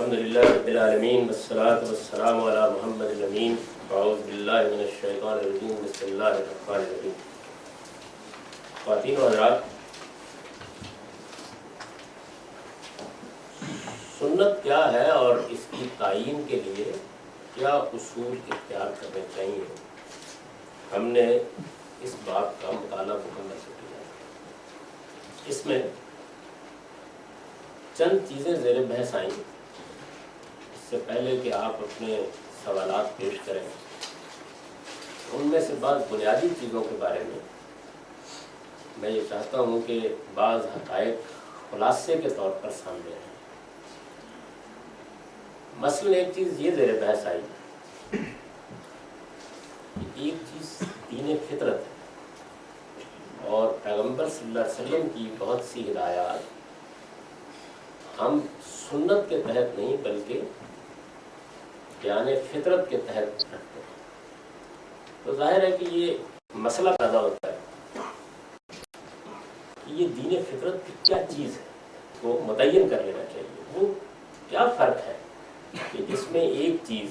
الحمدللہ رب العالمین والصلاة والسلام علی محمد الامین اعوذ باللہ من الشیطان الرجیم بسم اللہ الرحمن الرحیم. خواتین و حضرات، سنت کیا ہے اور اس کی تعین کے لیے کیا اصول اختیار کرنے چاہیے، ہم نے اس بات کا مطالعہ مکمل سے کیا. اس میں چند چیزیں زیر بحث آئیں. اس سے پہلے کہ آپ اپنے سوالات پیش کریں، ان میں سے بعض بنیادی چیزوں کے بارے میں یہ چاہتا ہوں کہ بعض حقائق خلاصے کے طور پر سامنے آئیں. مثلاً ایک چیز یہ زیر بحث آئی کہ ایک چیز دین فطرت ہے اور پیغمبر صلی اللہ علیہ وسلم کی بہت سی ہدایات ہم سنت کے تحت نہیں بلکہ بیان فطرت کے تحت رکھتے ہیں. تو ظاہر ہے کہ یہ مسئلہ پیدا ہوتا ہے کہ یہ دین فطرت کی کیا چیز ہے، وہ متعین کر لینا چاہیے. وہ کیا فرق ہے کہ جس میں ایک چیز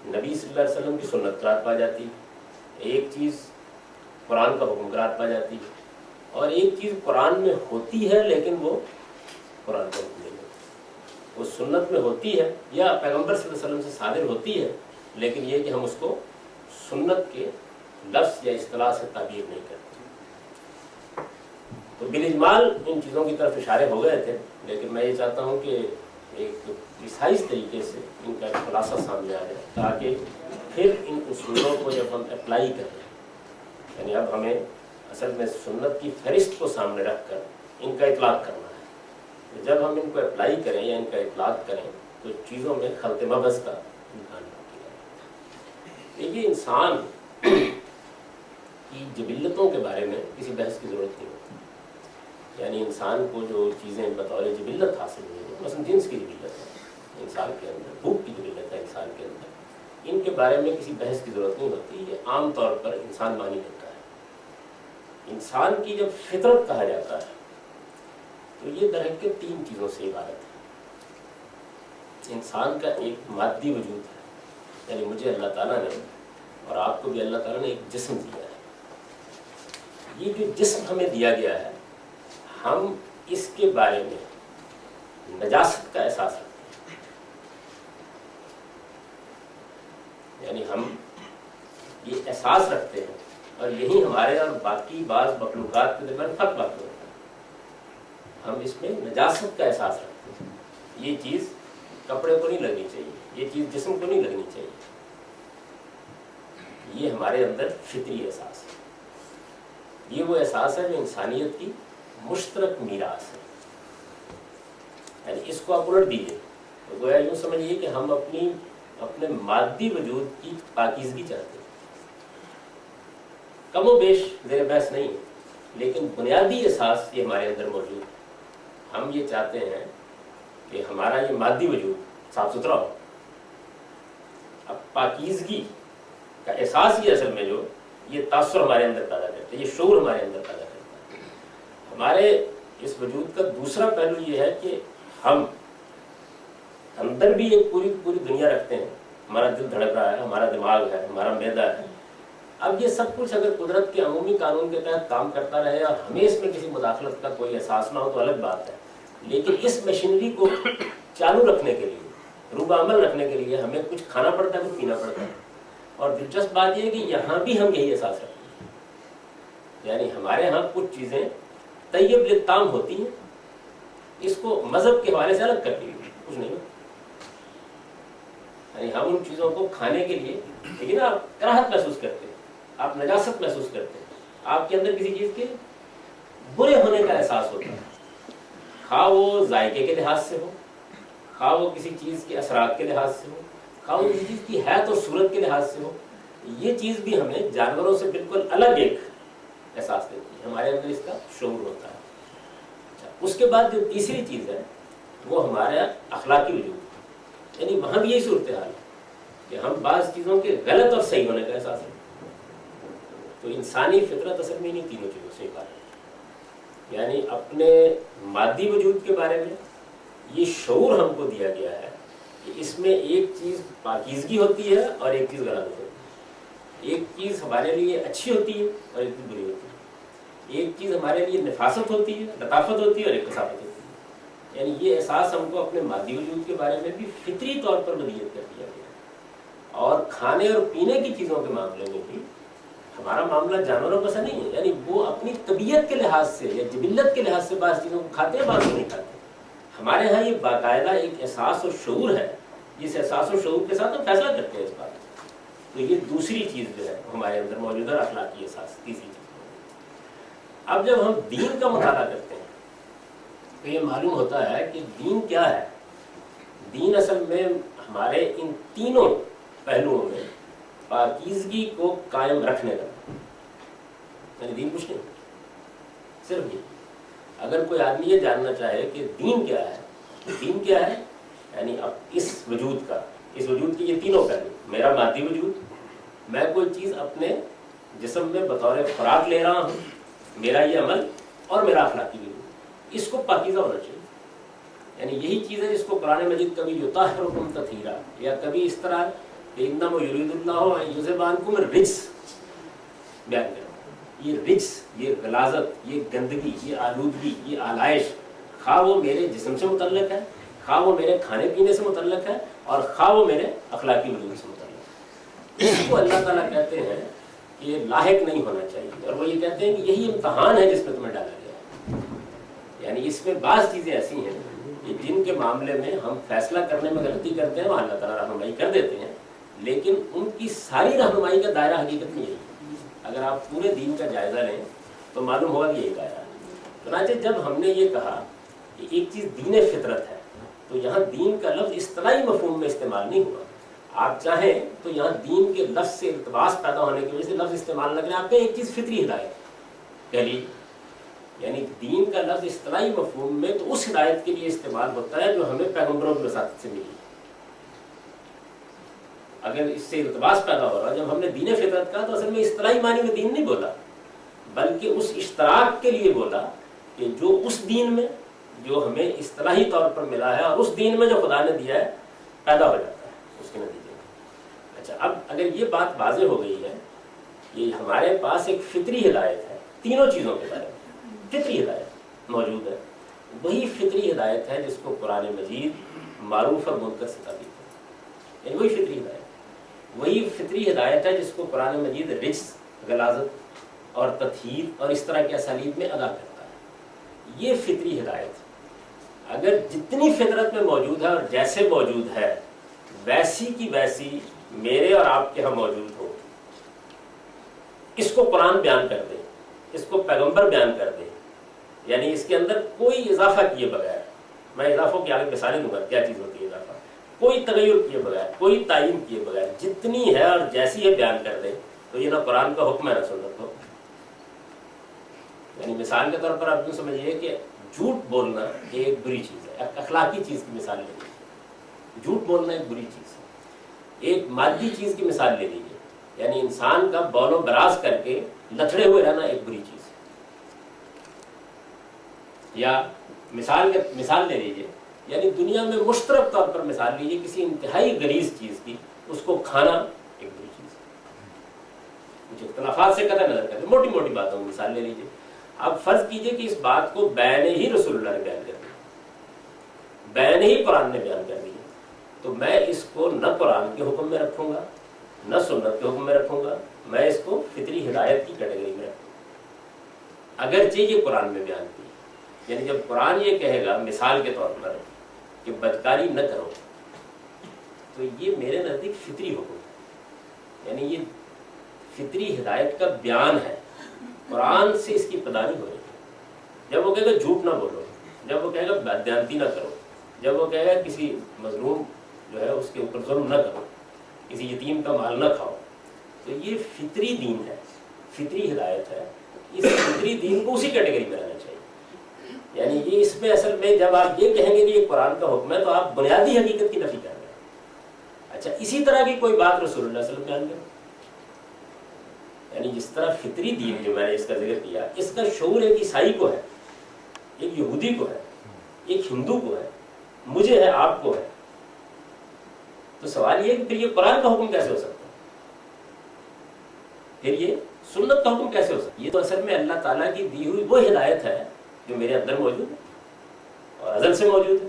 نبی صلی اللہ علیہ وسلم کی سنت قرار پا جاتی ہے، ایک چیز قرآن کا حکم قرار پا جاتی ہے، اور ایک چیز قرآن میں ہوتی ہے لیکن وہ قرآن کا حکم نہیں ہوتی. وہ سنت میں ہوتی ہے یا پیغمبر صلی اللہ علیہ وسلم سے صادر ہوتی ہے، لیکن یہ کہ ہم اس کو سنت کے لفظ یا اصطلاح سے تعبیر نہیں کرتے. تو بالاجمال ان چیزوں کی طرف اشارے ہو گئے تھے، لیکن میں یہ چاہتا ہوں کہ ایک پریسائز طریقے سے ان کا خلاصہ سامنے آ جائے تاکہ پھر ان اصولوں کو جب ہم اپلائی کریں، یعنی اب ہمیں اصل میں سنت کی فہرست کو سامنے رکھ کر ان کا اطلاق کرنا ہے. جب ہم ان کو اپلائی کریں یا ان کا اطلاق کریں تو چیزوں میں خلط مبحث کا امکان باقی رہے. دیکھیے، انسان کی جبلتوں کے بارے میں کسی بحث کی ضرورت نہیں ہوتی. یعنی انسان کو جو چیزیں بطور جبلت حاصل ہوئی ہیں، مثلا جنس کی جبلت ہے انسان کے اندر، بھوک کی جبلت ہے انسان کے اندر، ان کے بارے میں کسی بحث کی ضرورت نہیں ہوتی. یہ عام طور پر انسان مانی لیتا ہے. انسان کی جب فطرت کہا جاتا ہے تو یہ در حقیقت تین چیزوں سے عبارت ہے. انسان کا ایک مادی وجود ہے، یعنی مجھے اللہ تعالیٰ نے اور آپ کو بھی اللہ تعالیٰ نے ایک جسم دیا ہے. یہ جو جسم ہمیں دیا گیا ہے، ہم اس کے بارے میں نجاست کا احساس رکھتے ہیں. یعنی ہم یہ احساس رکھتے ہیں، اور یہی ہمارے اور باقی بعض مخلوقات کے درمیان فرق ہوتا ہے. ہم اس میں نجاست کا احساس رکھتے ہیں. یہ چیز کپڑے کو نہیں لگنی چاہیے، یہ چیز جسم کو نہیں لگنی چاہیے. یہ ہمارے اندر فطری احساس ہے. یہ وہ احساس ہے جو انسانیت کی مشترک میراث ہے. یعنی اس کو آپ الٹ دیجیے تو گویا یوں سمجھیے کہ ہم اپنے مادی وجود کی پاکیزگی چاہتے ہیں. کم و بیش زیر بحث نہیں ہے، لیکن بنیادی احساس یہ ہمارے اندر موجود ہے. ہم یہ چاہتے ہیں کہ ہمارا یہ مادی وجود صاف ستھرا ہو. اب پاکیزگی کا احساس ہی اصل میں جو یہ تاثر ہمارے اندر پیدا کرتا ہے، یہ شعور ہمارے اندر پیدا کرتا ہے. ہمارے اس وجود کا دوسرا پہلو یہ ہے کہ ہم اندر بھی ایک پوری دنیا رکھتے ہیں. ہمارا دل دھڑک رہا ہے، ہمارا دماغ ہے، ہمارا معدہ ہے. اب یہ سب کچھ اگر قدرت کے عمومی قانون کے تحت کام کرتا رہے اور ہمیں اس میں کسی مداخلت کا کوئی احساس نہ ہو تو الگ بات ہے. لیکن اس مشینری کو چالو رکھنے کے لیے، روب عمل رکھنے کے لیے ہمیں کچھ کھانا پڑتا ہے، کچھ پینا پڑتا ہے. اور دلچسپ بات یہ ہے کہ یہاں بھی ہم یہی احساس رکھتے ہیں. یعنی ہمارے ہاں کچھ چیزیں طیب لطام ہوتی ہیں، اس کو مذہب کے حوالے سے الگ کر دی کچھ نہیں. یعنی ہم ان چیزوں کو کھانے کے لیے، لیکن آپ کراہت محسوس کرتے ہیں، آپ نجاست محسوس کرتے ہیں، آپ کے اندر کسی چیز کے برے ہونے کا احساس ہوتا ہے. خواہ وہ ذائقے کے لحاظ سے ہو، خواہ وہ کسی چیز کے اثرات کے لحاظ سے ہو، خواہ وہ کسی چیز کی حیت اور صورت کے لحاظ سے ہو. یہ چیز بھی ہمیں جانوروں سے بالکل الگ ایک احساس دیتی ہے. ہمارے اندر اس کا شعور ہوتا ہے. اس کے بعد جو تیسری چیز ہے وہ ہمارا اخلاقی وجود ہے. یعنی وہاں بھی یہی صورتحال ہے کہ ہم بعض چیزوں کے غلط اور صحیح ہونے کا احساس رکھتے ہیں. تو انسانی فطرت اصل میں انہیں تینوں چیزوں سے عبارت ہے. یعنی اپنے مادی وجود کے بارے میں یہ شعور ہم کو دیا گیا ہے کہ اس میں ایک چیز پاکیزگی ہوتی ہے اور ایک چیز غلط ہوتی ہے، ایک چیز ہمارے لیے اچھی ہوتی ہے اور ایک چیز بری ہوتی ہے، ایک چیز ہمارے لیے نفاست ہوتی ہے، لطافت ہوتی ہے اور ایک کثافت ہوتی ہے۔ یعنی یہ احساس ہم کو اپنے مادی وجود کے بارے میں بھی فطری طور پر بدیت کر دیا گیا ہے، اور کھانے اور پینے کی چیزوں کے معاملے میں بھی ہمارا معاملہ جانوروں کا سا نہیں ہے، یعنی وہ اپنی طبیعت کے لحاظ سے یا جبلت کے لحاظ سے بعض چیزوں کو کھاتے ہیں، بعض کو نہیں کھاتے۔ ہمارے ہاں یہ باقاعدہ ایک احساس و شعور ہے، جس احساس و شعور کے ساتھ ہم فیصلہ کرتے ہیں اس بات میں۔ تو یہ دوسری چیز جو ہے ہمارے اندر موجود ہے، اخلاقی احساس، تیسری چیز۔ اب جب ہم دین کا مطالعہ کرتے ہیں تو یہ معلوم ہوتا ہے کہ دین کیا ہے۔ دین اصل میں ہمارے ان تینوں پہلوؤں میں پاکیزگی کو قائم رکھنے کا، یعنی دین کچھ نہیں، صرف یہ۔ اگر کوئی آدمی یہ جاننا چاہے کہ دین کیا ہے، دین کیا ہے یعنی اب اس وجود کا، اس وجود کے یہ تینوں پہلو، میرا مادی وجود، میں کوئی چیز اپنے جسم میں بطور خوراک لے رہا ہوں، میرا یہ عمل، اور میرا اخلاقی وجود، اس کو پاکیزہ ہونا چاہیے۔ یعنی یہی چیز ہے جس کو قرآن مجید کبھی یطہرکم تطہیرا، یا کبھی اس طرح کہ انما یرید اللہ ان یذھب عنکم الرجس بیان کرتا ہے۔ یہ رجس، یہ غلاظت، یہ گندگی، یہ آلودگی، یہ آلائش، خواہ وہ میرے جسم سے متعلق ہے، خواہ وہ میرے کھانے پینے سے متعلق ہے، اور خواہ وہ میرے اخلاقی وجود سے متعلق ہے، اس کو اللہ تعالیٰ کہتے ہیں کہ یہ لاحق نہیں ہونا چاہیے، اور وہ یہ کہتے ہیں کہ یہی امتحان ہے جس میں تمہیں ڈالا گیا ہے۔ یعنی اس میں بعض چیزیں ایسی ہیں کہ جن کے معاملے میں ہم فیصلہ کرنے میں غلطی کرتے ہیں، وہ اللہ تعالیٰ رہنمائی کر دیتے ہیں، لیکن ان کی ساری رہنمائی کا دائرہ حقیقت میں یہی ہے۔ اگر آپ پورے دین کا جائزہ لیں تو معلوم ہوگا کہ یہی دائرہ ہے۔ چنانچہ جب ہم نے یہ کہا کہ ایک چیز دین فطرت ہے، تو یہاں دین کا لفظ اصطلاحی مفہوم میں استعمال نہیں ہوا۔ آپ چاہیں تو یہاں دین کے لفظ سے التباس پیدا ہونے کی وجہ سے لفظ استعمال نہ کریں، آپ کہیں ایک چیز فطری ہدایت کہہ لیجیے۔ یعنی دین کا لفظ اصطلاحی مفہوم میں تو اس ہدایت کے لیے استعمال ہوتا ہے جو ہمیں پیغمبروں کی وساطت سے ملی۔ اگر اس سے التباس پیدا ہو رہا، جب ہم نے دین فطرت کہا تو اصل میں اصطلاحی معنی میں دین نہیں بولا، بلکہ اس اشتراک کے لیے بولا کہ جو اس دین میں جو ہمیں اصطلاحی طور پر ملا ہے اور اس دین میں جو خدا نے دیا ہے پیدا ہو جاتا ہے اس کے نتیجے میں۔ اچھا، اب اگر یہ بات واضح ہو گئی ہے کہ ہمارے پاس ایک فطری ہدایت ہے تینوں چیزوں کے بارے میں، فطری ہدایت موجود ہے، وہی فطری ہدایت ہے جس کو قرآن مجید معروف اور منکر سے ثابت ہے، یعنی وہی فطری ہدایت، وہی فطری ہدایت ہے جس کو قرآن مجید رجس، غلاظت اور تطہیر اور اس طرح کے اسالیب میں ادا کرتا ہے۔ یہ فطری ہدایت اگر جتنی فطرت میں موجود ہے اور جیسے موجود ہے ویسی کی ویسی میرے اور آپ کے ہاں موجود ہو، اس کو قرآن بیان کر دے، اس کو پیغمبر بیان کر دے، یعنی اس کے اندر کوئی اضافہ کیے بغیر، میں اضافوں کی آگے مثالیں دوں گا کیا چیز ہوتی ہے اضافہ، کوئی تغیر کیے بغیر، کوئی تعین کیے بغیر جتنی ہے اور جیسی ہے بیان کر دے، تو یہ نہ قرآن کا حکم ہے نہ سنت کا حکم۔ یعنی مثال کے طور پر آپ یوں سمجھیے کہ جھوٹ بولنا ایک بری چیز ہے، اخلاقی چیز کی مثال لے لیجیے، جھوٹ بولنا ایک بری چیز ہے۔ ایک مادی چیز کی مثال لے لیجیے، یعنی انسان کا بول و براز کر کے لتڑے ہوئے رہنا ایک بری چیز ہے۔ یا مثال لے لیجیے، یعنی دنیا میں مشترک طور پر مثال لیجیے کسی انتہائی غلیظ چیز کی، اس کو کھانا ایک بری چیز ہے۔ کچھ اختلافات سے قطع نظر کریں، موٹی موٹی باتوں میں مثال لے لیجیے۔ اب فرض کیجئے کہ اس بات کو بین ہی رسول اللہ نے بیان کر دیا، بین ہی قرآن نے بیان کر دیا، تو میں اس کو نہ قرآن کے حکم میں رکھوں گا نہ سنت کے حکم میں رکھوں گا، میں اس کو فطری ہدایت کی کیٹیگری میں رکھوں گا، اگرچہ یہ قرآن میں بیان کی۔ یعنی جب قرآن یہ کہے گا مثال کے طور پر کہ بدکاری نہ کرو، تو یہ میرے نزدیک فطری حکم ہے، یعنی یہ فطری ہدایت کا بیان ہے، قرآن سے اس کی پدانی ہو رہی ہے۔ جب وہ کہے گا جھوٹ نہ بولو، جب وہ کہے گا بددیانتی نہ کرو، جب وہ کہے گا کسی مظلوم جو ہے اس کے اوپر ظلم نہ کرو، کسی یتیم کا مال نہ کھاؤ، تو یہ فطری دین ہے، فطری ہدایت ہے۔ اس فطری دین کو اسی کیٹیگری میں رہنا چاہیے۔ یعنی یہ اس میں اصل میں جب آپ یہ کہیں گے کہ یہ قرآن کا حکم ہے تو آپ بنیادی حقیقت کی نفی کر رہے ہیں۔ اچھا، اسی طرح کی کوئی بات رسول اللہ صلی اللہ علیہ وسلم بیان کریں، یعنی جس طرح فطری دین جو میں نے اس کا ذکر کیا، اس کا شعور ایک عیسائی کو ہے، ایک یہودی کو ہے، ایک ہندو کو ہے، مجھے ہے، آپ کو ہے. تو سوال یہ ہے کہ پھر یہ قرآن کا حکم کیسے ہو سکتا ہے؟ پھر یہ سنت کا حکم کیسے ہو سکتا ہے؟ یہ تو اصل میں اللہ تعالیٰ کی دی ہوئی وہ ہدایت ہے جو میرے اندر موجود ہے اور ازل سے موجود ہے.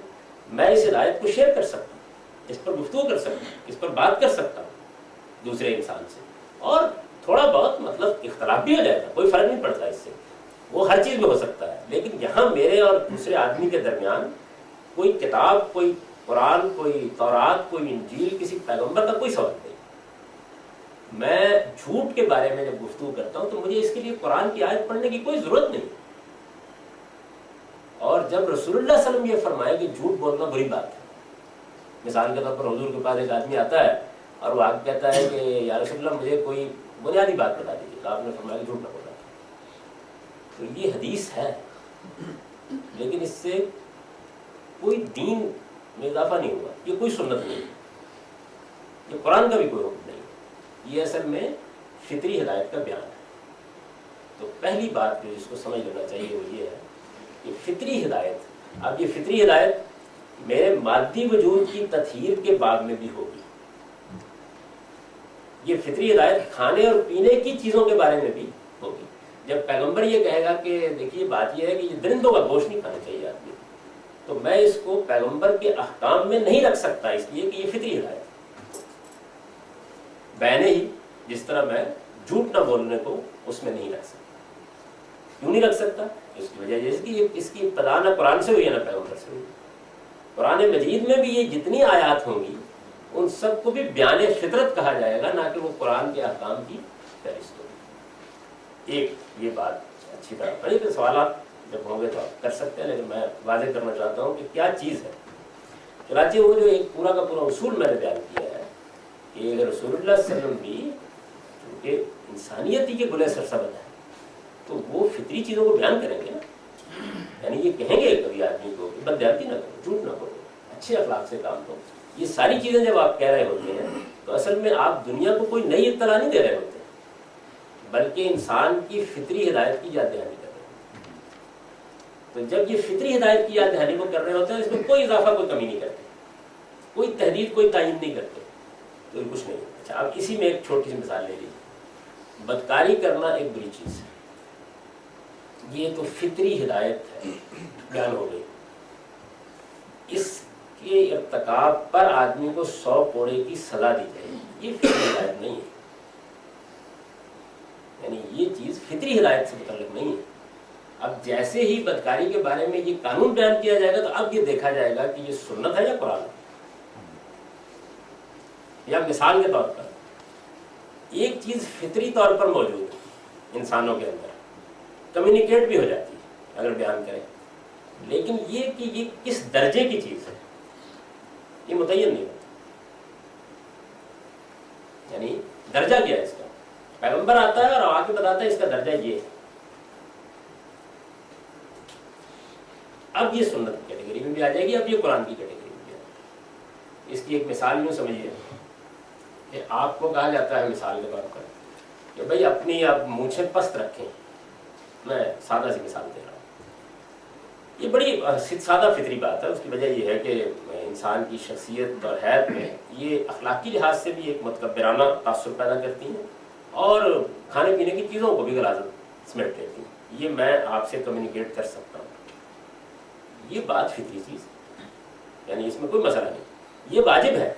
میں اس ہدایت کو شیئر کر سکتا ہوں، اس پر گفتگو کر سکتا ہوں، اس پر بات کر سکتا ہوں دوسرے انسان سے، اور تھوڑا بہت مطلب اختلاف بھی ہو جائے گا، کوئی فرق نہیں پڑتا اس سے، وہ ہر چیز میں ہو سکتا ہے. لیکن یہاں میرے اور دوسرے آدمی کے درمیان کوئی کتاب، کوئی قرآن، کوئی تورات، کوئی انجیل، کسی پیغمبر کا کوئی سوال نہیں. میں جھوٹ کے بارے میں جب گفتگو کرتا ہوں تو مجھے اس کے لیے قرآن کی آیت پڑھنے کی کوئی ضرورت نہیں. اور جب رسول اللہ صلی اللہ علیہ وسلم یہ فرمائے کہ جھوٹ بولنا بری بات ہے، مثال کے طور پر حضور کے پاس ایک آدمی آتا ہے اور وہ آگے کہتا ہے کہ یا رسول اللہ مجھے کوئی بنیادی بات بتا دیجیے، تو آپ نے فرمایا کہ جھوٹ نہ بولا. تو یہ حدیث ہے، لیکن اس سے کوئی دین میں اضافہ نہیں ہوا، یہ کوئی سنت نہیں، یہ قرآن کا بھی کوئی حکم نہیں، یہ اصل میں فطری ہدایت کا بیان ہے. تو پہلی بات جو اس کو سمجھ لینا چاہیے وہ یہ ہے کہ فطری ہدایت، اب یہ فطری ہدایت میرے مادی وجود کی تطہیر کے باب میں بھی ہوگی. یہ فطری ہدایت کھانے اور پینے کی چیزوں کے بارے میں بھی ہوگی. جب پیغمبر یہ کہے گا کہ دیکھیے بات یہ ہے کہ یہ درندوں کا گوشت نہیں کھانا چاہیے آدمی، تو میں اس کو پیغمبر کے احکام میں نہیں رکھ سکتا، اس لیے کہ یہ فطری ہدایت. بینے ہی جس طرح میں جھوٹ نہ بولنے کو اس میں نہیں رکھ سکتا. کیوں نہیں رکھ سکتا؟ اس کی وجہ یہ کہ اس کی ابتدا نہ قرآن سے ہوئی ہے نہ پیغمبر سے ہوئی. قرآن مجید میں بھی یہ جتنی آیات ہوں گی ان سب کو بھی بیان فطرت کہا جائے گا، نہ کہ وہ قرآن کے احکام کی فہرست ہوگی. ایک یہ بات اچھی طرح پڑھی. تو سوالات جب ہوں گے تو آپ کر سکتے ہیں، لیکن میں واضح کرنا چاہتا ہوں کہ کیا چیز ہے. چنانچہ وہ جو ایک پورا کا پورا اصول میں نے بیان کیا ہے کہ رسول اللہ صلی اللہ علیہ وسلم بھی چونکہ انسانیت ہی کے گلے سرسبز ہے تو وہ فطری چیزوں کو بیان کریں گے نا. یعنی یہ کہیں گے کبھی آدمی کو کہ بددیانتی نہ کرو، جھوٹ نہ کرو، اچھے اخلاق سے کام کرو. یہ ساری چیزیں جب آپ کہہ رہے ہوتے ہیں تو اصل میں آپ دنیا کو کوئی نئی اطلاع نہیں دے رہے ہوتے، بلکہ انسان کی فطری ہدایت کی یاد دہانی کر رہے ہیں. تو جب یہ فطری ہدایت کی یاد دہانی کو کر رہے ہوتے ہیں اس میں کوئی اضافہ، کوئی کمی نہیں کرتے، کوئی تحدید، کوئی تعین نہیں کرتے، تو کچھ نہیں. اچھا اب اسی میں ایک چھوٹی سی مثال لے لیجیے. بدکاری کرنا ایک بری چیز ہے، یہ تو فطری ہدایت ہے، بیان ہو گئی. اس کے ارتکاب پر آدمی کو 100 کوڑے کی سزا دی جائے، یہ فطری ہدایت نہیں ہے. یعنی یہ چیز فطری ہدایت سے متعلق نہیں ہے. اب جیسے ہی بدکاری کے بارے میں یہ قانون بیان کیا جائے گا تو اب یہ دیکھا جائے گا کہ یہ سنت ہے یا قرآن ہے. یا مثال کے طور پر ایک چیز فطری طور پر موجود ہے انسانوں کے اندر، کمیونیکیٹ بھی ہو جاتی ہے اگر بیان کریں، لیکن یہ کہ یہ کس درجے کی چیز ہے یہ متعین نہیں ہوتا. یعنی درجہ کیا ہے اس کا؟ پیغمبر آتا ہے اور آ کے بتاتا ہے اس کا درجہ یہ ہے. اب یہ سنت کی کیٹیگری میں بھی آ جائے گی، اب یہ قرآن کی کیٹیگری میں بھی آ جائے گی. اس کی ایک مثال یوں سمجھیے کہ آپ کو کہا جاتا ہے مثال کے طور پر کہ بھائی اپنی آپ مونچھیں پست رکھیں. میں سادہ سی مثال دے رہا ہوں، یہ بڑی سادہ فطری بات ہے. اس کی وجہ یہ ہے کہ انسان کی شخصیت اور حیات میں یہ اخلاقی لحاظ سے بھی ایک متکبرانہ تاثر پیدا کرتی ہیں اور کھانے پینے کی چیزوں کو بھی غلاظت سمیٹ لیتی ہیں. یہ میں آپ سے کمیونیکیٹ کر سکتا ہوں، یہ بات فطری چیز ہے، یعنی اس میں کوئی مسئلہ نہیں. یہ واجب ہے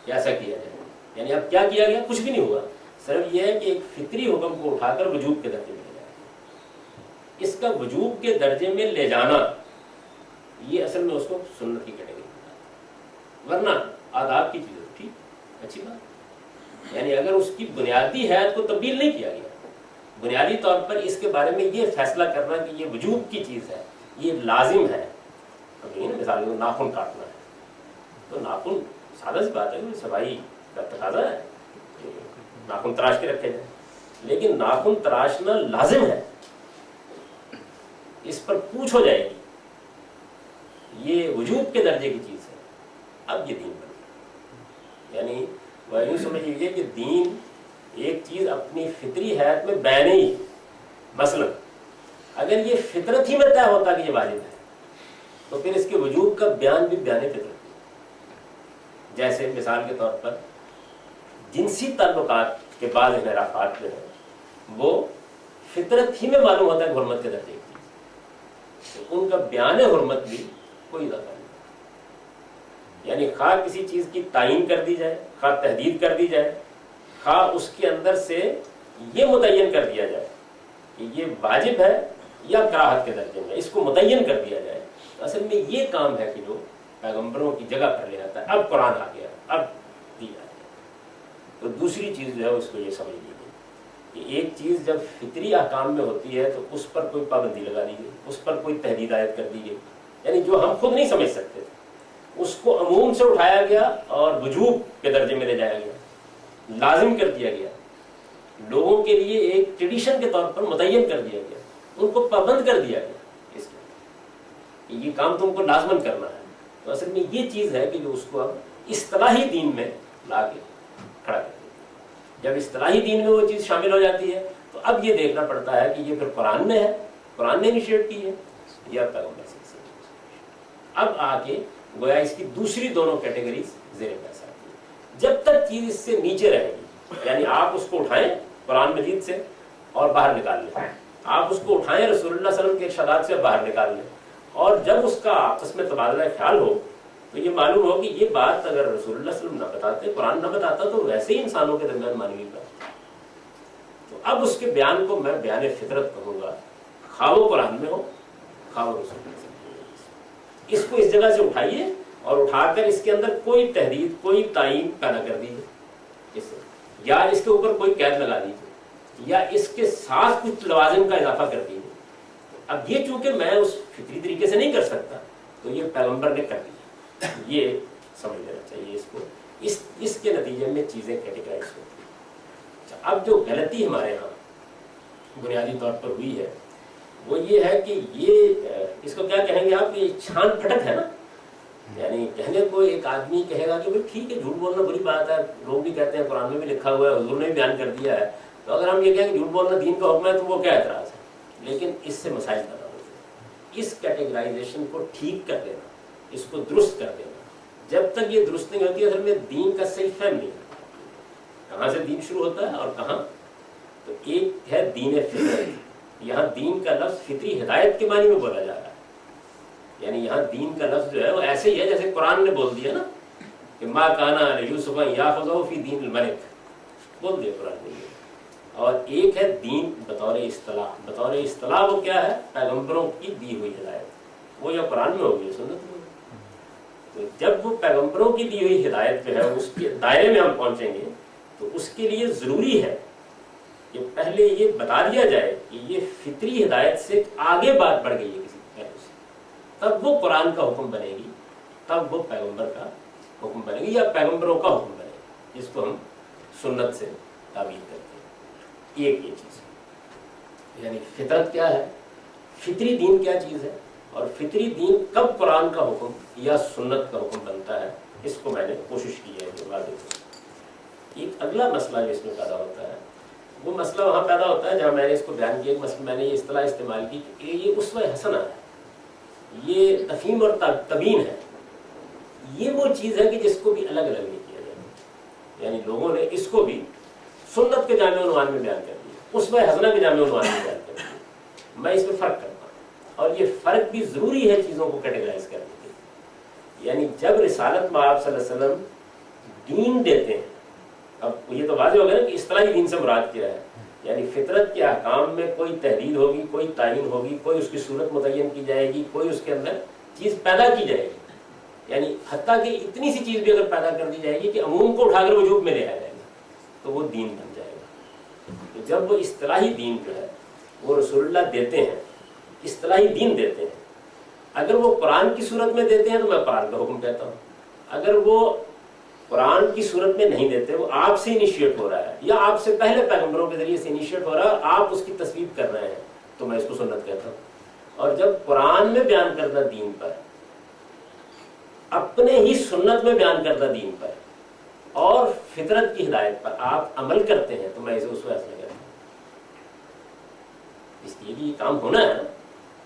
کہ ایسا کیا جائے. یعنی اب کیا کیا گیا؟ کچھ بھی نہیں ہوا، صرف یہ ہے کہ ایک فطری حکم کو اٹھا کر وجوب کے درجے میں لے جانا. اس کا وجوب کے درجے میں لے جانا یہ اصل میں اس کو سنت کی کیٹیگری میں، ورنہ آداب کی چیز ٹھیک اچھی بات. یعنی اگر اس کی بنیادی حیات کو تبدیل نہیں کیا گیا، بنیادی طور پر اس کے بارے میں یہ فیصلہ کرنا کہ یہ وجوب کی چیز ہے، یہ لازم ہے. اب یہ نا مثال ناخن کاٹنا ہے تو ناخن سادہ سی بات ہے، صفائی کا تقاضا ہے کہ ناخن تراش کے رکھے جائیں، لیکن ناخن تراشنا لازم ہے، اس پر پوچھ ہو جائے گی، یہ وجوب کے درجے کی چیز ہے. اب یہ دین بن گیا. یعنی وہ یوں سمجھیے کہ دین ایک چیز اپنی فطری حیات میں بین ہی، مثلا اگر یہ فطرت ہی میں طے ہوتا کہ یہ واجب ہے تو پھر اس کے وجود کا بیان بھی بیان فطرت ہے۔ جیسے مثال کے طور پر جنسی تعلقات کے بعض انحرافات جو ہیں وہ فطرت ہی میں معلوم ہوتا ہے حرمت کے درجے کی چیز، تو ان کا بیان حرمت بھی کوئی اضافہ نہیں، یعنی خواہ کسی چیز کی تعین کر دی جائے، خواہ تحدید کر دی جائے، خواہ اس کے اندر سے یہ متعین کر دیا جائے کہ یہ واجب ہے یا کراہت کے درجے میں، اس کو متعین کر دیا جائے، تو اصل میں یہ کام ہے کہ جو پیغمبروں کی جگہ پر لے جاتا ہے۔ اب قرآن آ گیا، اب دیا جائے، تو دوسری چیز جو ہے اس کو یہ سمجھ لیجیے کہ ایک چیز جب فطری احکام میں ہوتی ہے تو اس پر کوئی پابندی لگا دی گئی، اس پر کوئی تحدید عائد کر دی گئی، یعنی جو ہم خود نہیں سمجھ سکتے تھے اس کو عموم سے اٹھایا گیا اور وجوب کے درجے میں لے جایا گیا، لازم کر دیا گیا، لوگوں کے لیے ایک ٹریڈیشن کے طور پر متعین کر دیا گیا، ان کو پابند کر دیا گیا اس میں کہ یہ کام تم کو لازمن کرنا ہے۔ تو اصل میں یہ چیز ہے کہ جو اس کو اب اصطلاحی دین میں لا کے کھڑا کر دیتی ہے۔ جب اصطلاحی دین میں وہ چیز شامل ہو جاتی ہے تو اب یہ دیکھنا پڑتا ہے کہ یہ پھر قرآن میں ہے، قرآن نے انیشیٹ کی ہے یا پیغمبر سے۔ اب آ کے گویا اس کی دوسری دونوں کیٹیگریز زیر بحث آتی ہے۔ جب تک چیز اس سے نیچے رہے گی، یعنی آپ اس کو اٹھائیں قرآن مجید سے اور باہر نکال لیں، آپ اس کو اٹھائیں رسول اللہ صلی اللہ علیہ وسلم کے ارشادات سے باہر نکال لیں، اور جب اس کا آپس میں تبادلہ خیال ہو تو یہ معلوم ہو کہ یہ بات اگر رسول اللہ صلی اللہ علیہ وسلم نہ بتاتے، قرآن نہ بتاتا، تو ویسے ہی انسانوں کے درمیان مانوی بات۔ تو اب اس کے بیان کو میں بیان فطرت کہوں گا، خواہ وہ قرآن میں ہو خواہ وہ رسول اللہ صلی اللہ علیہ وسلم۔ اس کو اس جگہ سے اٹھائیے اور اٹھا کر اس کے اندر کوئی تحدید، کوئی تعین پیدا کر دیجیے، یا اس کے اوپر کوئی قید لگا دیجیے، یا اس کے ساتھ کچھ لوازم کا اضافہ کر دیجیے۔ اب یہ چونکہ میں اس فطری طریقے سے نہیں کر سکتا تو یہ پیغمبر نے کر دیا، یہ سمجھ لینا چاہیے اس کو۔ اس کے نتیجے میں چیزیں کیٹیگرائز ہوتی ہیں۔ اب جو غلطی ہمارے ہاں بنیادی طور پر ہوئی ہے وہ یہ ہے کہ یہ اس کو کیا کہیں گے آپ، یہ چھان پھٹک ہے نا، یعنی کہنے کو ایک آدمی کہے گا کہ بھائی ٹھیک ہے جھوٹ بولنا بری بات ہے، لوگ بھی کہتے ہیں قرآن میں بھی لکھا ہوا ہے، حضور نے بھی بیان کر دیا ہے، تو اگر ہم یہ کہیں کہ جھوٹ بولنا دین کا حکم ہے تو وہ کیا اعتراض ہے؟ لیکن اس سے مسائل پیدا ہوتے ہیں۔ اس کیٹیگرائزیشن کو ٹھیک کر دینا، اس کو درست کر دینا، جب تک یہ درست نہیں ہوتی اصل میں دین کا صحیح فہم نہیں ہے، کہاں سے دین شروع ہوتا ہے اور کہاں۔ تو ایک ہے دین فطرت، یہاں دین کا لفظ فطری ہدایت کے معنی میں بولا جا رہا ہے، یعنی یہاں دین کا لفظ جو ہے وہ ایسے ہی ہے جیسے قرآن نے بول دیا نا کہ ما کانا یوسف یاخذہ فی دین الملک، بول دیا قرآن نے۔ اور ایک ہے دین بطور اصطلاح، بطور اصطلاح وہ کیا ہے؟ پیغمبروں کی دی ہوئی ہدایت، وہ یا قرآن میں ہوگی یا سنت میں ہوگی۔ تو جب وہ پیغمبروں کی دی ہوئی ہدایت جو ہے اس کے دائرے میں ہم پہنچیں گے تو اس کے لیے ضروری ہے کہ پہلے یہ بتا دیا جائے کہ یہ فطری ہدایت سے آگے بات بڑھ گئی ہے کسی پہلو سے، تب وہ قرآن کا حکم بنے گی، تب وہ پیغمبر کا حکم بنے گی یا پیغمبروں کا حکم بنے گی، جس کو ہم سنت سے تعبیر کرتے ہیں۔ ایک یہ چیز ہے، یعنی فطرت کیا ہے، فطری دین کیا چیز ہے، اور فطری دین کب قرآن کا حکم یا سنت کا حکم بنتا ہے، اس کو میں نے کوشش کی ہے کہ واضح ہو۔ ایک اگلا مسئلہ جو اس میں پیدا ہوتا ہے وہ مسئلہ وہاں پیدا ہوتا ہے جہاں میں نے اس کو بیان کیا، میں نے یہ اصطلاح استعمال کی کہ یہ اسوہ حسنہ ہے، یہ تفہیم اور تبیین ہے، یہ وہ چیز ہے کہ جس کو بھی الگ الگ نہیں کیا جائے، یعنی لوگوں نے اس کو بھی سنت کے جامع عنوان میں بیان کر دیا، اسوہ حسنہ کے جامع عنوان میں بیان کر دیا۔ میں اس میں فرق کرتا ہوں، اور یہ فرق بھی ضروری ہے چیزوں کو کیٹیگرائز کرنے کے لیے۔ یعنی جب رسالت میں آپ صلی اللہ علیہ وسلم دین دیتے ہیں، اب یہ تو واضح ہو گیا نا کہ اصطلاحی دین سے مراد کیا ہے، یعنی فطرت کے احکام میں کوئی تحدید ہوگی، کوئی تعین ہوگی، کوئی اس کی صورت متعین کی جائے گی، کوئی اس کے اندر چیز پیدا کی جائے گی، یعنی حتیٰ کہ اتنی سی چیز بھی اگر پیدا کر دی جائے گی کہ عموم کو اٹھا کر وجوب میں لے آیا جائے گا تو وہ دین بن جائے گا۔ تو جب وہ اصطلاحی دین جو ہے وہ رسول اللہ دیتے ہیں، اصطلاحی دین دیتے ہیں، اگر وہ قرآن کی صورت میں دیتے ہیں تو میں قرآن کا حکم کہتا ہوں، اگر وہ قرآن کی صورت میں نہیں دیتے، وہ آپ سے انیشیٹ ہو رہا ہے یا آپ سے پہلے پیغمبروں کے ذریعے سے انیشیٹ ہو رہا ہے اور آپ اس کی تصویب کر رہے ہیں، تو میں اس کو سنت کہتا ہوں۔ اور جب قرآن میں بیان کردہ دین پر، اپنے ہی سنت میں بیان کردہ دین پر اور فطرت کی ہدایت پر آپ عمل کرتے ہیں تو میں اسے اسوہ حسنہ کہتا ہوں۔ اس لیے بھی یہ کام ہونا ہے نا،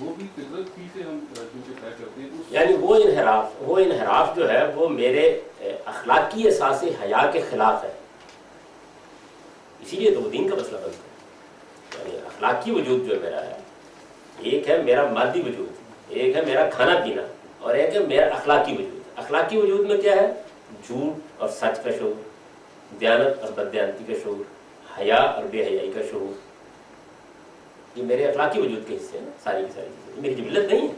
وہ بھی فطرت ہی سے ہم چونکہ طے کرتے ہیں اس یعنی وہ انحراف جو ہے وہ میرے اخلاقی احساس حیا کے خلاف ہے، اسی لیے تو وہ دین کا مسئلہ بنتا ہے۔ یعنی اخلاقی وجود جو میرا ہے، ایک ہے میرا مادی وجود، ایک ہے میرا کھانا پینا، اور ایک ہے میرا اخلاقی وجود۔ اخلاقی وجود میں کیا ہے؟ جھوٹ اور سچ کا شعور، دیانت اور بددیانتی کا شعور، حیا اور بے حیائی کا شعور، یہ میرے اخلاقی وجود کے حصے ہیں نا، ساری کی ساری چیزیں۔ میری جبلت نہیں ہے،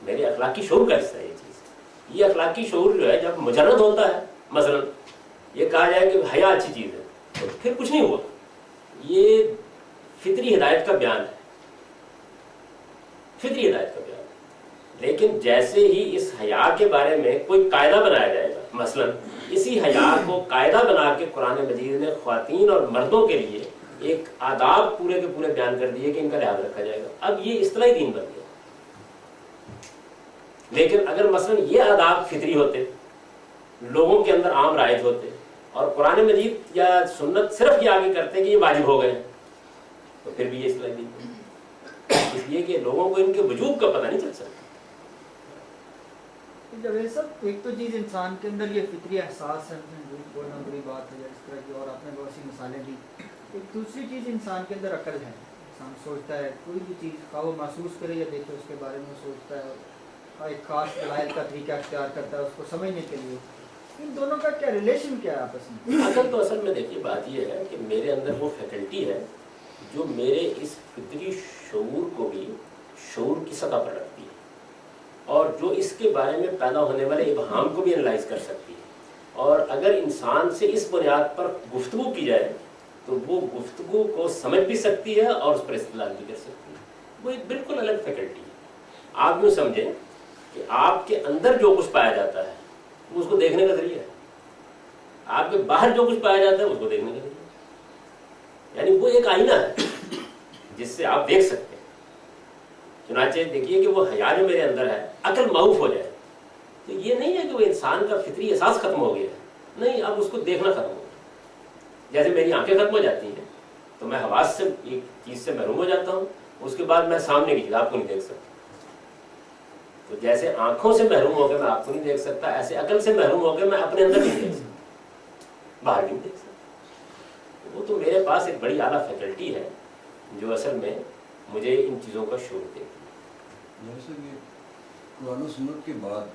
میرے اخلاقی شعور کا حصہ ہے یہ چیز۔ یہ اخلاقی شعور جو ہے جب مجرد ہوتا ہے، مثلا یہ کہا جائے کہ حیا اچھی چیز ہے، تو پھر کچھ نہیں ہوا۔ یہ فطری ہدایت کا بیان ہے، فطری ہدایت کا بیان ہے۔ لیکن جیسے ہی اس حیا کے بارے میں کوئی قاعدہ بنایا جائے گا، مثلا اسی حیا کو قاعدہ بنا کے قرآن مجید نے خواتین اور مردوں کے لیے ایک آداب پورے کے پورے بیان کر دیے کہ ان کا لحاظ رکھا جائے گا، اب یہ اصطلاحی دین بن گیا۔ لیکن اگر مثلا یہ آداب فطری ہوتے، لوگوں کے اندر عام رائج ہوتے، اور قرآن مجید یا سنت صرف یہ آگے کرتے کہ یہ واجب ہو گئے، تو پھر بھی یہ اصطلاحی دین بن، اس لیے کہ لوگوں کو ان کے وجوب کا پتہ نہیں چل سکتا۔ جب یہ سب ایک تو چیز انسان کے اندر یہ فطری احساس ہے، جھوٹ بولنا بری بات ہے، اس طرح کی اور آپ نے بہت سی مثالیں دی۔ ایک دوسری چیز انسان کے اندر عقل ہے، انسان سوچتا ہے کوئی بھی چیز خواہ وہ محسوس کرے یا دیکھے اس کے بارے میں سوچتا ہے، اور ایک خاص دلائل کا طریقہ اختیار کرتا ہے اس کو سمجھنے کے لیے۔ ان دونوں کا کیا ریلیشن کیا ہے آپس میں؟ اصل میں دیکھیے بات یہ ہے کہ میرے اندر وہ فیکلٹی ہے جو میرے اس فطری شعور کو بھی شعور کی سطح پر رکھتی ہے، اور جو اس کے بارے میں پیدا ہونے والے ابہام کو بھی انالائز کر سکتی ہے۔ اور اگر انسان سے اس بنیاد پر گفتگو کی جائے تو وہ گفتگو کو سمجھ بھی سکتی ہے اور اس پر استدلال بھی کر سکتی ہے۔ وہ ایک بالکل الگ فیکلٹی ہے۔ آپ یوں سمجھیں کہ آپ کے اندر جو کچھ پایا جاتا ہے وہ اس کو دیکھنے کا ذریعہ ہے، آپ کے باہر جو کچھ پایا جاتا ہے اس کو دیکھنے کا ذریعہ ہے۔ یعنی وہ ایک آئینہ ہے جس سے آپ دیکھ سکتے ہیں۔ چنانچہ دیکھیے کہ وہ حیا جو میرے اندر ہے، عقل معروف ہو جائے تو یہ نہیں ہے کہ وہ انسان کا فطری احساس ختم ہو گیا ہے، نہیں، اب اس کو دیکھنا ختم ہو گیا۔ جیسے میری آنکھیں ختم ہو جاتی ہیں تو میں حواس سے ایک چیز سے محروم ہو جاتا ہوں، اس کے بعد میں سامنے کی چیز آپ کو نہیں دیکھ سکتا۔ تو جیسے آنکھوں سے محروم ہو کے میں آپ کو نہیں دیکھ سکتا، ایسے عقل سے محروم ہو کے میں اپنے اندر نہیں دیکھ سکتا، باہر نہیں دیکھ سکتا۔ وہ تو میرے پاس ایک بڑی اعلیٰ فیکلٹی ہے جو اصل میں مجھے ان چیزوں کا شعور دیتی ہے۔ جیسے کہ قرآن و سنت کے بعد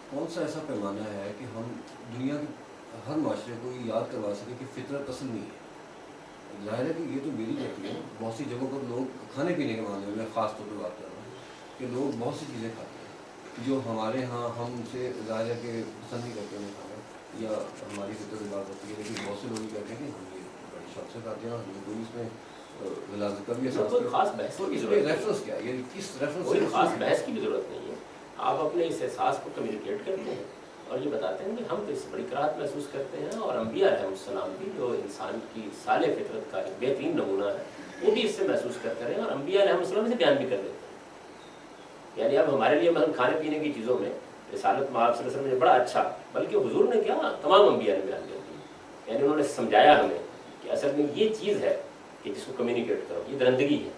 کون سا ایسا پیمانہ ہے کہ ہم دنیا کے ہر معاشرے کو یہ یاد کروا سکیں کہ فطرت اصل نہیں ہے؟ ظاہر ہے کہ یہ تو میری غلطی ہے، بہت سی جگہوں پر لوگ کھانے پینے کے معاملے میں خاص طور پہ بات کر رہا ہوں کہ لوگ بہت سی چیزیں کھاتے ہیں جو ہمارے ہاں ہم سے ظاہر ہے کہ پسند نہیں کرتے ہیں کھانا، یا ہماری فطرت بات ہوتی ہے، لیکن بہت سے لوگ یہ کہتے ہیں کہ ہم یہ بڑی شوق سے کھاتے ہیں، ہمیں کوئی اس میں غلاظت کا بھی احساس کوئی خاص بحث کی ضرورت ریفرنس کیا ہے، یعنی کس ریفرنس کوئی خاص بحث کی بھی ضرورت نہیں ہے۔ آپ اپنے اس احساس کو کمیونیکیٹ کرتے ہیں اور یہ بتاتے ہیں کہ ہم تو اس سے بڑی کراہت محسوس کرتے ہیں، اور انبیاء علیہ السلام بھی جو انسان کی صالح فطرت کا ایک بہترین نمونہ ہے وہ بھی اس سے محسوس کرتے رہے ہیں، اور انبیاء علیہ السلام سے بیان بھی کر دیتے ہیں۔ یعنی اب ہمارے لیے مثلا کھانے پینے کی چیزوں میں رسالت مآب صلی اللہ علیہ وسلم نے بڑا اچھا، بلکہ حضور نے کیا تمام انبیاء نے بیان کر دی، یعنی انہوں نے سمجھایا ہمیں کہ اصل میں یہ چیز ہے کہ جس کو کمیونیکیٹ کرو، یہ درندگی ہے،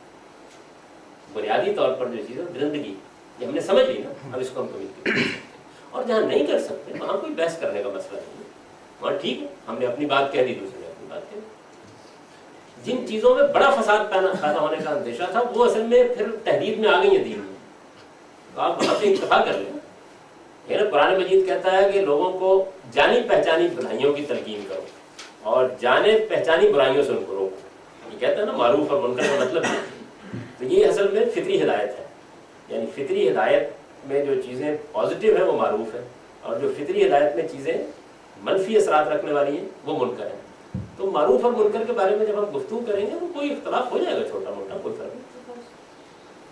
بنیادی طور پر جو چیز ہے درندگی، یہ ہم نے سمجھ لی نا، اب اس کو ہم کمیونیکیٹ کر سکتے ہیں۔ اور جہاں نہیں کر سکتے وہاں کوئی بحث کرنے کا مسئلہ نہیں ہے، وہاں ٹھیک ہے، ہم نے اپنی بات کہہ دی، دوسرے نے اپنی بات کہہ دی۔ جن چیزوں میں بڑا فساد پیدا ہونے کا اندیشہ تھا وہ اصل میں پھر تحدید میں آ گئی ہیں دین میں، تو آپ وہاں پہ اتفاق کر لیں۔ یعنی قرآن مجید کہتا ہے کہ لوگوں کو جانی پہچانی بھلائیوں کی تلقین کرو اور جانے پہچانی برائیوں سے ان کو روکو، یہ کہتا ہے نا معروف اور منکر کا مطلب یہ، تو یہ اصل میں فطری ہدایت ہے۔ یعنی فطری ہدایت میں جو چیزیں پازیٹیو ہیں وہ معروف ہیں، اور جو فطری ہدایت میں چیزیں منفی اثرات رکھنے والی ہیں وہ منکر ہیں۔ تو معروف اور منکر کے بارے میں جب ہم گفتگو کریں گے تو کوئی اختلاف ہو جائے گا، چھوٹا موٹا، کوئی فرق نہیں۔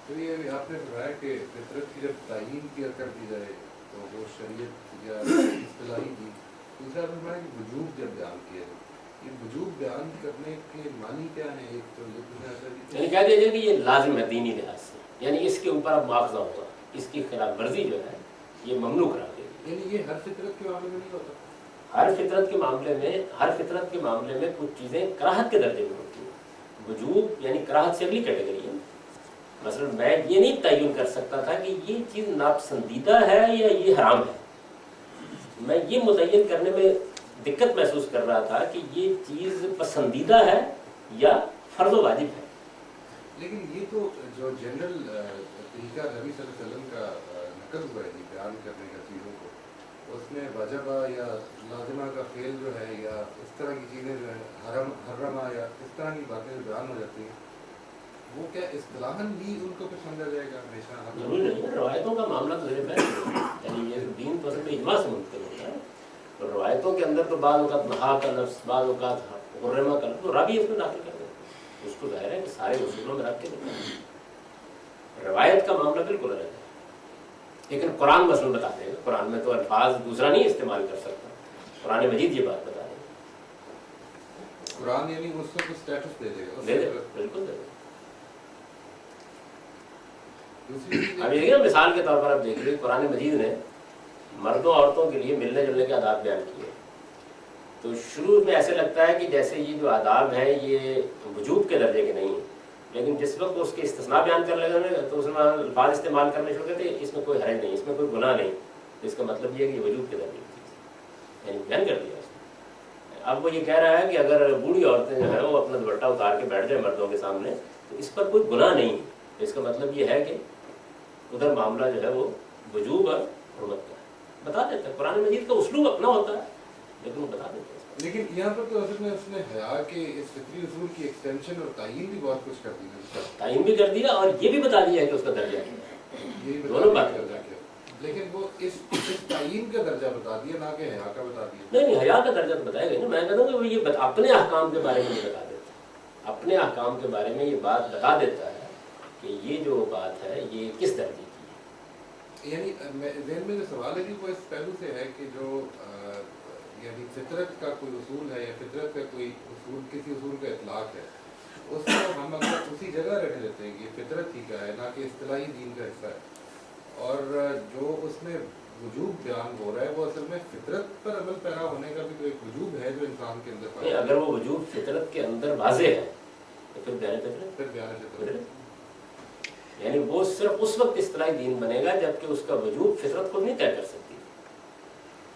تو یہ آپ نے فرمایا کہ فطرت کی جب تعیین کیا کر دی جائے تو وہ شریعت یا اصطلاحی کی، دوسرا آپ نے فرمایا کہ وجوب جب بیان کیا ہے، یہ وجوب بیان کرنے کے معنی کیا ہیں؟ ایک تو یہ پوچھنا چاہتا ہے یعنی کہہ دیجیے کہ یہ لازم ہے دینی لحاظ سے، یعنی اس کے اوپر اب مواخذہ ہوگا، اس کی خلاف ورزی جو ہے یہ ممنوع کرا دے گی۔ یعنی یہ ہر فطرت کے معاملے میں نہیں ہوتا؟ ہر فطرت کے معاملے میں کچھ چیزیں کراہت کے درجے میں ہوتی ہیں۔ وجوب یعنی کراہت سے اگلی کیٹیگری ہے، مثلا میں یہ نہیں تعین کر سکتا تھا کہ یہ چیز ناپسندیدہ ہے یا یہ حرام ہے. میں یہ متعین کرنے میں دقت محسوس کر رہا تھا کہ یہ چیز پسندیدہ ہے یا فرض و واجب ہے. لیکن یہ تو جو جنرل طریقہ نبی صلی اللہ علیہ وسلم کا نقل ہوا ہے جی بیان کرنے کا چیزوں کو، اس میں وجبہ یا لازمہ کا فعل جو ہے یا اس طرح کی چیزیں جو ہیں حرمہ یا اس طرح کی باتیں جو بیان ہو جاتی ہیں، وہ کیا اصطلاحاً بھی ان کو پسند آ جائے گا ہمیشہ؟ ضروری نہیں ہے. روایتوں کا معاملہ تو میرے پاس یعنی یہ دین تو اصل میں اجماع سے منتقل ہوتا ہے. تو روایتوں کے اندر تو بعض اوقات نہا کا لفظ، بعض اوقات حرمہ کا لفظ، تو راوی اس میں داخل کر دیتے ہیں. اس کو ظاہر ہے کہ سارے اصولوں میں رکھ کے دیتے ہیں. روایت کا معاملہ بالکل الگ ہے. لیکن قرآن مثلاً بتاتے ہیں، قرآن میں تو الفاظ دوسرا نہیں استعمال کر سکتا. قرآن مجید یہ بات بتا رہے ہیں. قرآن یعنی اس کو اسٹیٹس دے دے گا. دے دے بالکل دے دے. دوسری چیز اب یہ مثال کے طور پر آپ دیکھ لیے قرآن مجید نے مردوں عورتوں کے لیے ملنے جلنے کے آداب بیان کیے. تو شروع میں ایسے لگتا ہے کہ جیسے یہ جو آداب ہیں یہ وجوب کے درجے کے نہیں ہیں، لیکن جس وقت اس کے استثناء بیان کر لگے تو اس میں الفاظ استعمال کرنے شروع کرتے اس میں کوئی حرج نہیں، اس میں کوئی گناہ نہیں. تو اس کا مطلب یہ ہے کہ یہ وجوب کے درجے کی چیز یعنی بیان کر دیا اس نے. اب وہ یہ کہہ رہا ہے کہ اگر بوڑھی عورتیں جو ہیں وہ اپنا دوپٹہ اتار کے بیٹھ جائیں مردوں کے سامنے تو اس پر کوئی گناہ نہیں. تو اس کا مطلب یہ ہے کہ ادھر معاملہ جو ہے وہ وجوب اور حرمت کا ہے. بتا دیتا ہے قرآن مجید کا اسلوب اپنا ہوتا ہے لیکن وہ بتا دیتے ہیں. لیکن یہاں پر تو اصل میں اس نے حیا کے اس فطری اصول کی ایکسٹینشن اور تعین بھی بہت کچھ کر دی ہے. تعین بھی کر دیا اور یہ بھی بتا دیا ہے کہ اس کا درجہ کیا ہے. یہ دونوں بات درجہ کیا، لیکن وہ اس تعین کا درجہ بتا دیا نہ کہ حیا کا بتا دیا. نہیں حیا کا درجہ تو بتایا گیا نا. میں کہتا ہوں کہ وہ یہ اپنے احکام کے بارے میں یہ بتا دیتا ہے. اپنے احکام کے بارے میں یہ بات بتا دیتا ہے کہ یہ جو بات ہے یہ کس درجے کی ہے. یعنی ذہن میں جو سوال ہے کہ وہ اس پہلو سے ہے کہ جو یعنی فطرت کا کوئی اصول ہے یا فطرت کا کوئی اصول کسی اصول کا اطلاق ہے، اس کو ہم اگر اسی جگہ رکھ لیتے ہیں کہ یہ فطرت ہی کا ہے نہ کہ اصطلاحی دین کا حصہ ہے، اور جو اس میں وجوب بیان ہو رہا ہے وہ اصل میں فطرت پر عمل پیرا ہونے کا بھی تو ایک وجوب ہے جو انسان کے اندر نہیں. اگر وہ وجوب فطرت کے اندر واضح ہے تو پھر بیان فطرت پھر بیان فطرت یعنی وہ صرف اس وقت اصطلاحی دین بنے گا جبکہ اس کا وجوب فطرت خود نہیں طے کر سکتی.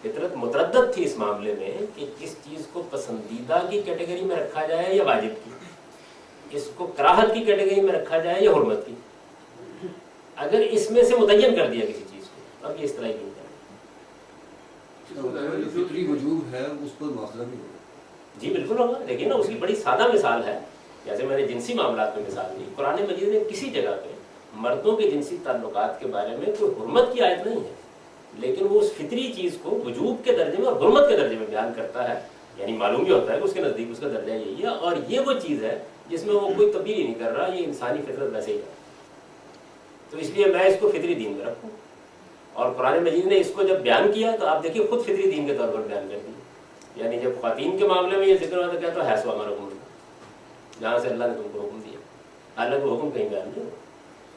فطرت متردد تھی اس معاملے میں کہ کس چیز کو پسندیدہ کی کیٹیگری میں رکھا جائے یا واجب کی، اس کو کراہت کی کیٹیگری میں رکھا جائے یا حرمت کی. اگر اس میں سے متعین کر دیا کسی چیز کو اب یہ اصطلاحی دین ہے. جو فطری وجوب ہے اس پر معاشرہ بھی ہوگا. جی بالکل ہوگا. دیکھیے نا اس کی بڑی سادہ مثال ہے. جیسے میں نے جنسی معاملات میں مثال دی، قرآن مجید نے کسی جگہ پہ مردوں کے جنسی تعلقات کے بارے میں کوئی حرمت کی آیت نہیں ہے، لیکن وہ اس فطری چیز کو وجوب کے درجے میں اور حرمت کے درجے میں بیان کرتا ہے. یعنی معلوم یہ ہوتا ہے کہ اس کے نزدیک اس کا درجہ یہی ہے اور یہ وہ چیز ہے جس میں وہ کوئی تبدیلی نہیں کر رہا، یہ انسانی فطرت ویسے ہی ہے. تو اس لیے میں اس کو فطری دین میں رکھوں. اور قرآن مجید نے اس کو جب بیان کیا تو آپ دیکھیے خود فطری دین کے طور پر بیان کر دیا. یعنی جب خواتین کے معاملے میں یہ ذکر ہوا تو کیا تو حیث ہمارا حکم جہاں سے اللہ نے تم کو حکم دیا، اللہ کو حکم کہیں بیان نہیں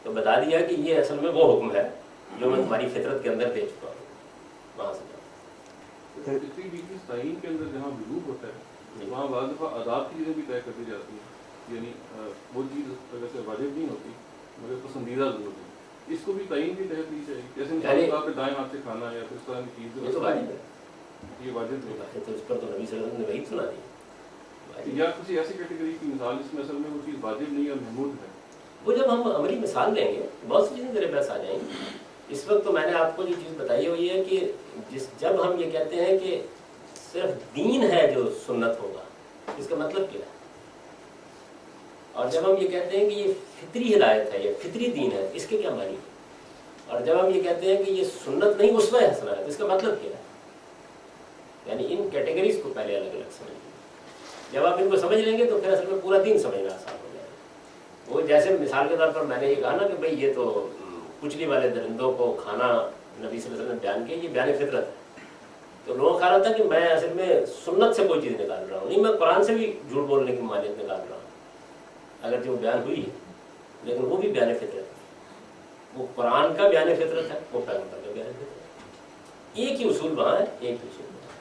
تو بتا دیا کہ یہ اصل میں وہ حکم ہے جو میں تمہاری فطرت کے اندر دے چکا ہوں. وہاں سے فطری بیچ تعین کے اندر جہاں وجوب ہوتا ہے وہاں بعض دفعہ آداب کی چیزیں بھی طے کر دی جاتی ہیں. یعنی وہ چیز ویسے واجب نہیں ہوتی مگر پسندیدہ ضرور ہوتی ہے. اس کو بھی تعین کی تحت دی جائے گی. جیسے مثال کے طور پہ دائیں ہاتھ سے کھانا یا اس طرح کی چیز یہ تو واجب ہے. یہ واجب نہیں ہے. تو اس پر تو نبی صلی اللہ علیہ وسلم نے وہی سنا دی. یا کسی ایسی کیٹیگری کی مثال جس میں اصل میں وہ چیز واجب نہیں اور محمود ہے. وہ جب ہم عملی مثال لیں گے بہت سی چیزیں میرے پاس آ جائیں گی. اس وقت تو میں نے آپ کو جو چیز بتائی ہوئی ہے کہ جب ہم یہ کہتے ہیں کہ صرف دین ہے جو سنت ہوگا، اس کا مطلب کیا ہے؟ اور جب ہم یہ کہتے ہیں کہ یہ فطری ہدایت ہے یا فطری دین ہے، اس کے کیا معنی؟ اور جب ہم یہ کہتے ہیں کہ یہ سنت نہیں اسوہ حسنہ ہے، تو اس کا مطلب کیا ہے؟ یعنی ان کیٹیگریز کو پہلے الگ الگ سمجھ لیں. جب آپ ان کو سمجھ لیں گے تو پھر اصل میں پورا دین سمجھنا آسان ہو جائے گا. وہ جیسے مثال کے طور پر میں نے یہ کہا نا کہ بھئی یہ تو کچلی والے درندوں کو کھانا نبی صلی اللہ علیہ وسلم نے بیان کیا، یہ بیان فطرت ہے. تو لوگوں کا خیال تھا کہ میں اصل میں سنت سے کوئی چیز نکال رہا ہوں، نہیں میں قرآن سے بھی جھوٹ بولنے کی مانیت نکال رہا ہوں اگرچہ وہ بیان ہوئی ہے، لیکن وہ بھی بیان فطرت ہے. وہ قرآن کا بیان فطرت ہے، وہ پیغمبر کا بیان فطرت ہے. ایک ہی اصول وہاں ہے، ایک ہی اصول وہاں ہے.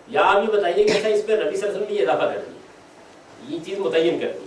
یا آپ یہ بتائیے کہ ایسا اس پہ نبی صلی اللہ علیہ وسلم نے یہ اضافہ کر دیا، یہ چیز متعین کر دی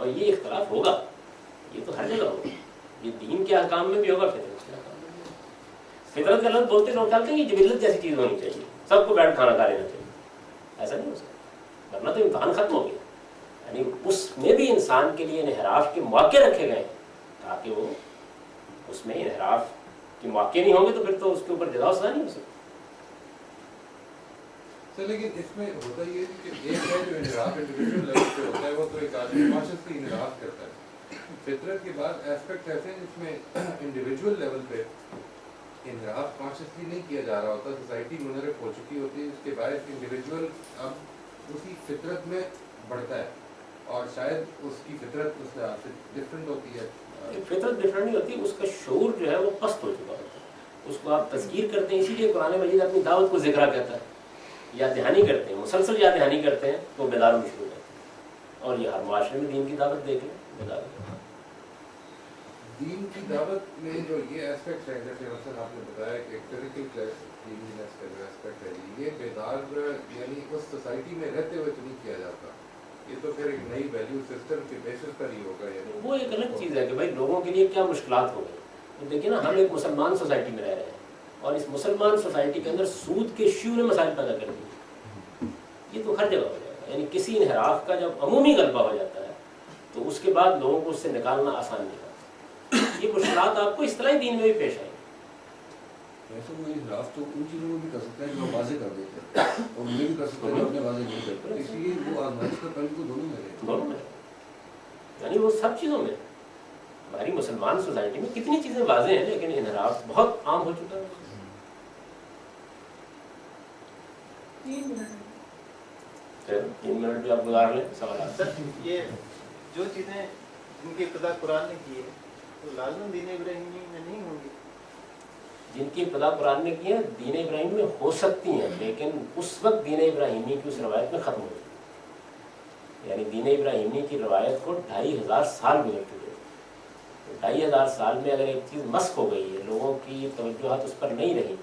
اور یہ اختلاف ہوگا, یہ تو ہر جگہ ہوگا, یہ دین کے احکام میں بھی ہوگا, فطرت کے احکام میں بھی ہوگا. فطرت کا لفظ بولتے لوگ خیال کریں کہ جبلت جیسی چیز ہونی چاہیے, سب کو بیٹھ کھانا کھا لینا چاہیے, ایسا نہیں ہو سکتا, ورنہ تو امتحان ختم ہو گیا. یعنی اس میں بھی انسان کے لیے انحراف کے مواقع رکھے گئے تاکہ وہ اس میں انحراف کے مواقع نہیں ہوں گے تو پھر تو اس کے اوپر جزا و سزا نہیں ہو سکتی. سر لیکن اس میں ہوتا یہ ہے کہ ایک ہے جو انحراف انڈیویجول لیول پہ ہوتا ہے, وہ تو ایک آدمی کانشیسلی انحراف کرتا ہے. فطرت کے بعد ایسپیکٹ ایسے ہیں جس میں انڈیویجول لیول پہ انحراف کانشیسلی نہیں کیا جا رہا ہوتا, سوسائٹی منحرف ہو چکی ہوتی ہے, اس کے باعث انڈیویجول اب اسی فطرت میں بڑھتا ہے اور شاید اس کی فطرت اس لحاظ سے ڈفرینٹ ہوتی ہے. فطرت ڈفرینٹ نہیں ہوتی, اس کا شعور جو ہے وہ پست ہو چکا ہوتا ہے, اس کو آپ تذکیر کرتے ہیں. اسی لیے قرآن مجید اپنی دعوت کو ذکرہ کہتا ہے, یا دہانی کرتے ہیں, مسلسل یا دہانی کرتے ہیں تو بیدار ہونا شروع کرتے ہیں. اور یہ ہر معاشرے میں دین کی دعوت دیکھ لیں, بیدار دین کی دعوت میں جو یہ ایسپیکٹ ہے, جیسے مثلا آپ نے بتایا کہ ایک فزیکل کلیننس کا جو ایسپیکٹ ہے, یہ بیدار یعنی اس سوسائٹی میں رہتے ہوئے تو نہیں کیا جاتا, یہ تو پھر ایک نئی ویلیو سسٹم کے بیسس پر ہی ہوگا. یعنی وہ ایک الگ چیز ہے کہ بھائی لوگوں کے لیے کیا مشکلات ہو گئی. دیکھیے نا, ہم ایک مسلمان سوسائٹی میں رہ رہے ہیں اور اس مسلمان سوسائٹی کے اندر سود کے شیوع نے مسائل پیدا کر دیے. یہ تو ہر جگہ ہو جائے گا. یعنی کسی انحراف کا جب عمومی غلبہ ہو جاتا ہے تو اس کے بعد لوگوں کو اس سے نکالنا آسان نہیں ہوتا. یہ مشکلات آپ کو اصطلاحی دین میں بھی پیش آئیں. ویسے وہ انحراف تو ان چیزوں میں بھی کر سکتا ہے جو واضح کر دیتے ہیں, اور یہ بھی کر سکتا ہے جو اپنے واضح نہیں کرتے, اس لیے وہ آزمائش کا پہلو تو دونوں میں ہے. دونوں میں, یعنی وہ سب چیزوں میں. ہماری مسلمان سوسائٹی میں کتنی چیزیں واضح ہیں لیکن انحراف بہت عام ہو چکا ہے. 3 منٹ بھی آپ گزار لیں سوالات. سر یہ جو چیزیں جن کی ابتدا قرآن نے کی ہے تو لازم دین ابراہیمی میں نہیں ہوں گی. جن کی ابتدا قرآن نے کی ہے دین ابراہیم میں ہو سکتی ہیں, لیکن اس وقت دین ابراہیمی کی اس روایت میں ختم ہو گئی. یعنی دین ابراہیمی کی روایت کو 2500 سال گزر چکے. 2500 سال میں اگر ایک چیز مسخ ہو گئی ہے, لوگوں کی توجہات اس پر نہیں رہی,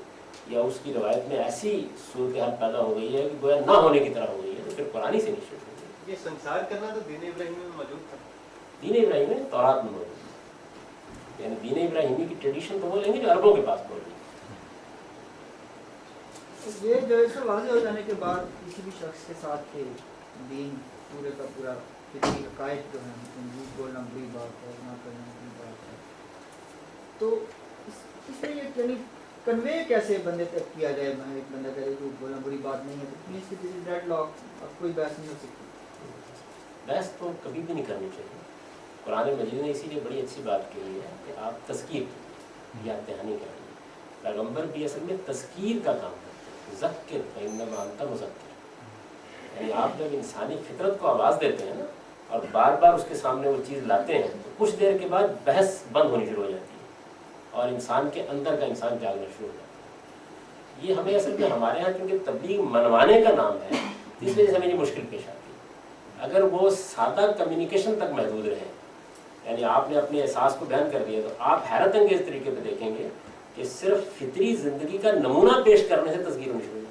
یا اس کی روایت میں ایسی صورتحال پیدا ہو گئی ہے کہ گویا نہ ہونے کی طرح ہو گئی ہے, تو پھر قرآن ہی سے نہیں شروع ہو گئی. یہ سنسار کرنا تو دین ابراہیمی میں موجود تھا. دین ابراہیم میں تورات میں موجود ہے. یعنی دین ابراہیمی کی ٹریڈیشن تو وہ لیں گے جو عربوں کے پاس موجود ہے. یہ جو ہے واضح ہو جانے کے بعد کسی بھی شخص کے ساتھ کہ دین پورے کا پورا فطری عقائد جو ہیں, جھوٹ بولنا بری بات ہے, نہ کرنا بری بات ہے, تو اس میں یہ یعنی کنوے کیسے بندے تک کیا جائے. میں ایک بندہ کہے جھوٹ بولنا بری بات نہیں ہے تو پلیز کی ڈیڈ لاک, اب کوئی بحث نہیں ہو سکتی. بحث تو کبھی بھی نہیں کرنی چاہیے. قرآن مجید نے اسی لیے بڑی اچھی بات کہی ہے کہ آپ تذکیر یا دہانی کریں. پیغمبر بھی اصل میں تذکیر کا کام کرتے ہیں, ذکر فإنما أنت مذکر. یعنی آپ جب انسانی فطرت کو آواز دیتے ہیں نا اور بار بار اس کے سامنے وہ چیز لاتے ہیں تو کچھ دیر کے بعد بحث بند ہونی شروع ہو جاتی ہے اور انسان کے اندر کا انسان جاگنا شروع ہو جاتا ہے. یہ ہمیں اصل میں ہمارے یہاں کیونکہ تبلیغ منوانے کا نام ہے, اس وجہ سے ہمیں یہ مشکل پیش آتی ہے. اگر وہ سادہ کمیونیکیشن تک محدود رہے, یعنی آپ نے اپنے احساس کو بیان کر دیا, تو آپ حیرت انگیز طریقے پہ دیکھیں گے کہ صرف فطری زندگی کا نمونہ پیش کرنے سے تذکیر ہونی شروع ہوئی.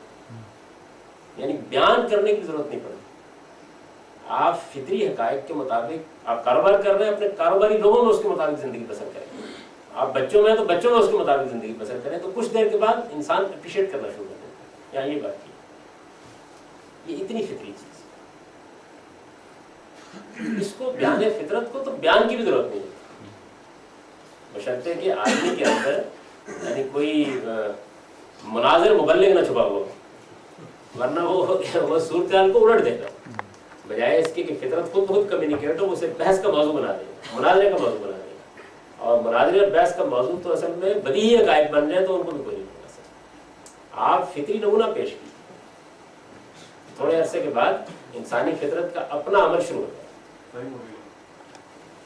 یعنی بیان کرنے کی ضرورت نہیں پڑتی. آپ فطری حقائق کے مطابق آپ کاروبار کر رہے ہیں, اپنے کاروباری لوگوں میں اس کے مطابق زندگی بسر کریں. آپ بچوں میں ہیں تو بچوں میں اس کے مطابق زندگی بسر کریں, تو کچھ دیر کے بعد انسان اپریشیٹ کرنا شروع کر دیتا ہے. یہاں یہ بات کی, یہ اتنی فطری چیز, اس کو بیان فطرت کو تو بیان کی بھی ضرورت نہیں ہے, بشرطے کہ آدمی کے اندر یعنی کوئی مناظر مبلغ نہ چھپا ہوا, ورنہ وہ صورتحال کو الٹ دے گا. بجائے اس کے کہ فطرت خود بہت کمیونیکیٹ ہو, اسے بحث کا موضوع بنا دے گا, مناظرے کا موضوع بنا دے گا. اور مناظرے اور بحث کا موضوع تو اصل میں بدیہی عقائد بن جائے تو ان کو بھی کوئی نہیں بتا سکتا. آپ فطری نمونہ پیش کیجیے, تھوڑے عرصے کے بعد انسانی فطرت کا اپنا عمل شروع ہو جائے.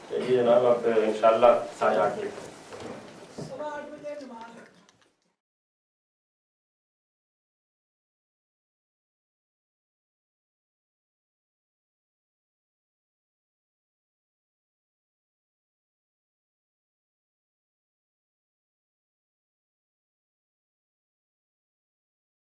چلیے جناب, اب انشاءاللہ 8:30